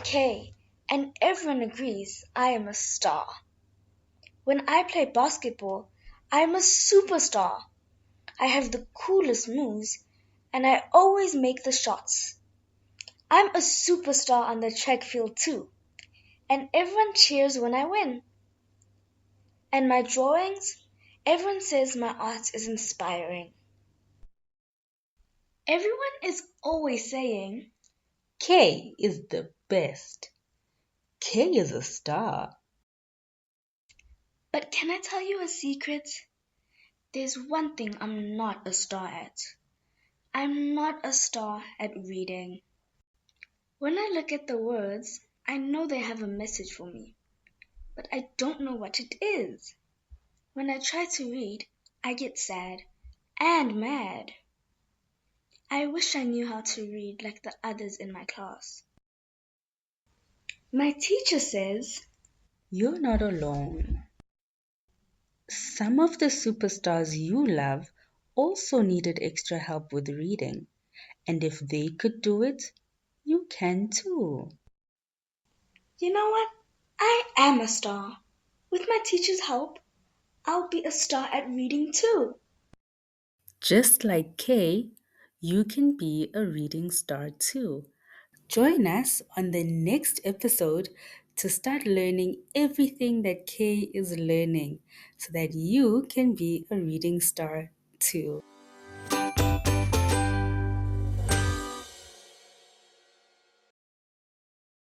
K, and everyone agrees I am a star. When I play basketball, I am a superstar. I have the coolest moves, and I always make the shots. I'm a superstar on the track field too, and everyone cheers when I win. And my drawings, everyone says my art is inspiring. Everyone is always saying, K is the best. K is a star. but can I tell you a secret? There's one thing I'm not a star at. I'm not a star at reading. When I look at the words, I know they have a message for me, but I don't know what it is. When I try to read, I get sad and mad. I wish I knew how to read like the others in my class. My teacher says, You're not alone. Some of the superstars you love also needed extra help with reading, and if they could do it, you can too. you know what? I am a star. With my teacher's help, I'll be a star at reading too. Just like Kay, you can be a reading star too. Join us on the next episode to start learning everything that Kay is learning so that you can be a reading star too.